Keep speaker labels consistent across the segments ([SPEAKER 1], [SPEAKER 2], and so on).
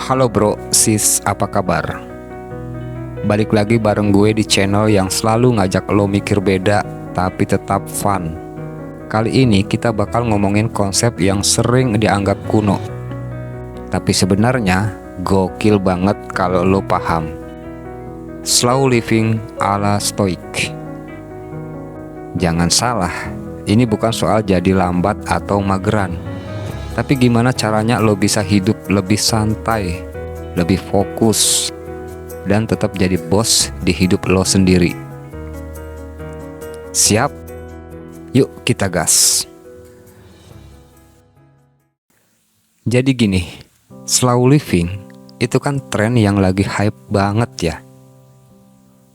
[SPEAKER 1] Halo bro, sis, apa kabar? Balik lagi bareng gue di channel yang selalu ngajak lo mikir beda, tapi tetap fun. Kali ini kita bakal ngomongin konsep yang sering dianggap kuno, tapi sebenarnya gokil banget kalau lo paham. Slow living ala stoik. Jangan salah, ini bukan soal jadi lambat atau mageran, tapi gimana caranya lo bisa hidup lebih santai, lebih fokus, dan tetap jadi bos di hidup lo sendiri. Siap? Yuk kita gas. Jadi gini, slow living itu kan tren yang lagi hype banget ya.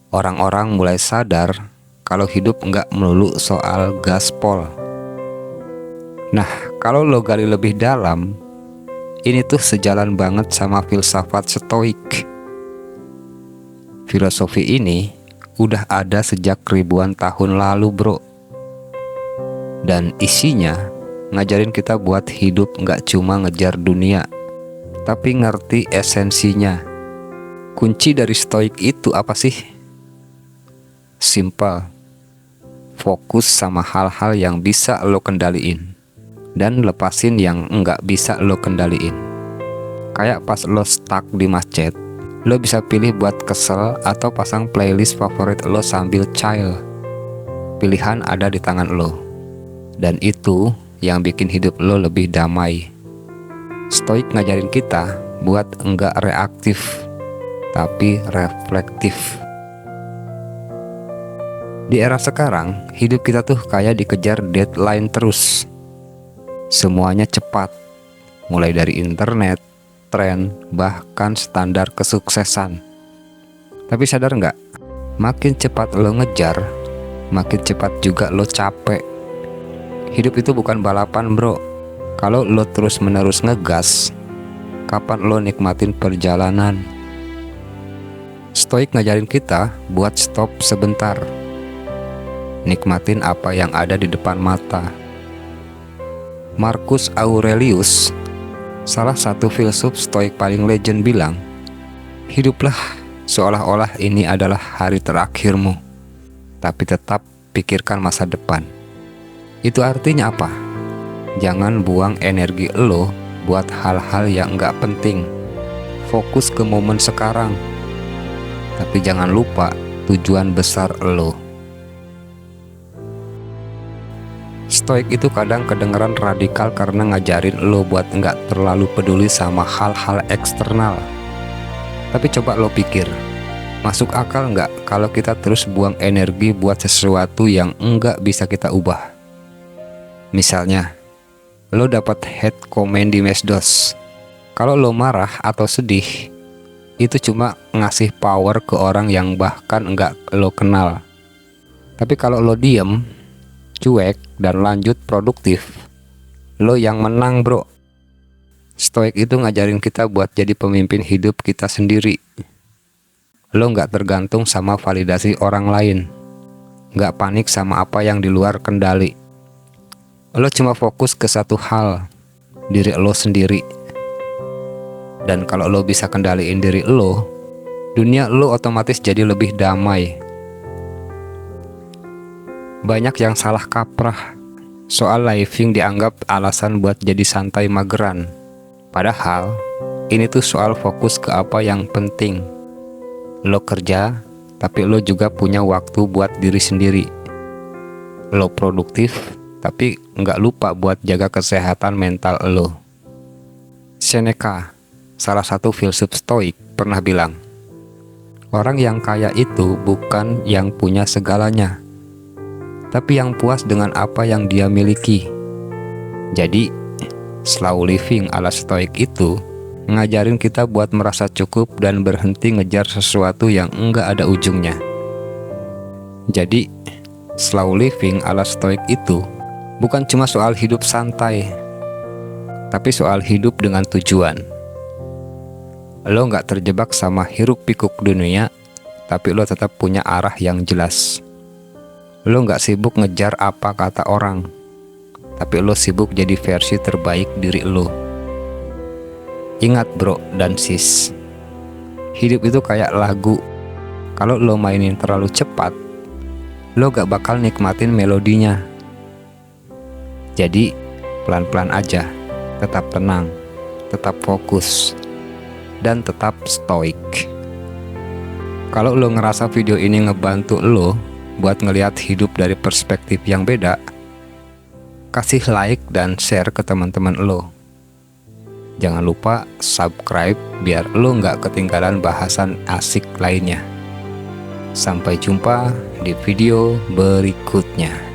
[SPEAKER 1] Orang-orang mulai sadar kalau hidup nggak melulu soal gaspol. Nah, kalau lo gali lebih dalam, ini tuh sejalan banget sama filsafat stoik. Filosofi ini udah ada sejak ribuan tahun lalu bro. Dan isinya ngajarin kita buat hidup nggak cuma ngejar dunia, tapi ngerti esensinya. Kunci dari stoik itu apa sih? Simple. Fokus sama hal-hal yang bisa lo kendaliin, dan lepasin yang nggak bisa lo kendaliin. Kayak pas lo stuck di macet, lo bisa pilih buat kesel atau pasang playlist favorit lo sambil chill. Pilihan ada di tangan lo, dan itu yang bikin hidup lo lebih damai. Stoik ngajarin kita buat enggak reaktif, tapi reflektif. Di era sekarang, hidup kita tuh kayak dikejar deadline terus. Semuanya cepat, mulai dari internet, tren, bahkan standar kesuksesan. Tapi sadar nggak, makin cepat lo ngejar, makin cepat juga lo capek. Hidup itu bukan balapan bro. Kalau lo terus menerus ngegas, kapan lo nikmatin perjalanan? Stoik ngajarin kita buat stop sebentar, nikmatin apa yang ada di depan mata. Marcus Aurelius, salah satu filsuf stoik paling legend, bilang, hiduplah seolah-olah ini adalah hari terakhirmu, tapi tetap pikirkan masa depan. Itu artinya apa? Jangan buang energi lo buat hal-hal yang nggak penting. Fokus ke momen sekarang, tapi jangan lupa tujuan besar lo. Stoik itu kadang kedengeran radikal karena ngajarin lo buat nggak terlalu peduli sama hal-hal eksternal. Tapi coba lo pikir, masuk akal nggak kalau kita terus buang energi buat sesuatu yang nggak bisa kita ubah? Misalnya, lo dapat hate comment di Mesdos. Kalau lo marah atau sedih, itu cuma ngasih power ke orang yang bahkan nggak lo kenal. Tapi kalau lo diem, cuek, dan lanjut produktif, lo yang menang bro. Stoik itu ngajarin kita buat jadi pemimpin hidup kita sendiri. Lo nggak tergantung sama validasi orang lain, nggak panik sama apa yang di luar kendali. Lo cuma fokus ke satu hal, diri lo sendiri. Dan kalau lo bisa kendaliin diri lo, dunia lo otomatis jadi lebih damai. Banyak yang salah kaprah soal living dianggap alasan buat jadi santai mageran. Padahal ini tuh soal fokus ke apa yang penting. Lo kerja, tapi lo juga punya waktu buat diri sendiri. Lo produktif, tapi nggak lupa buat jaga kesehatan mental lo. Seneca, salah satu filsuf stoik, pernah bilang, orang yang kaya itu bukan yang punya segalanya, tapi yang puas dengan apa yang dia miliki. Jadi, slow living ala stoik itu ngajarin kita buat merasa cukup dan berhenti ngejar sesuatu yang enggak ada ujungnya. Jadi, slow living ala stoik itu bukan cuma soal hidup santai, tapi soal hidup dengan tujuan. Lo nggak terjebak sama hiruk pikuk dunia, tapi lo tetap punya arah yang jelas. Lo nggak sibuk ngejar apa kata orang, tapi lo sibuk jadi versi terbaik diri lo. Ingat bro dan sis, hidup itu kayak lagu. Kalau lo mainin terlalu cepat, lo gak bakal nikmatin melodinya. Jadi pelan-pelan aja, tetap tenang, tetap fokus, dan tetap stoik. Kalau lo ngerasa video ini ngebantu lo buat ngelihat hidup dari perspektif yang beda, kasih like dan share ke teman-teman lo. Jangan lupa subscribe biar lo nggak ketinggalan bahasan asik lainnya. Sampai jumpa di video berikutnya.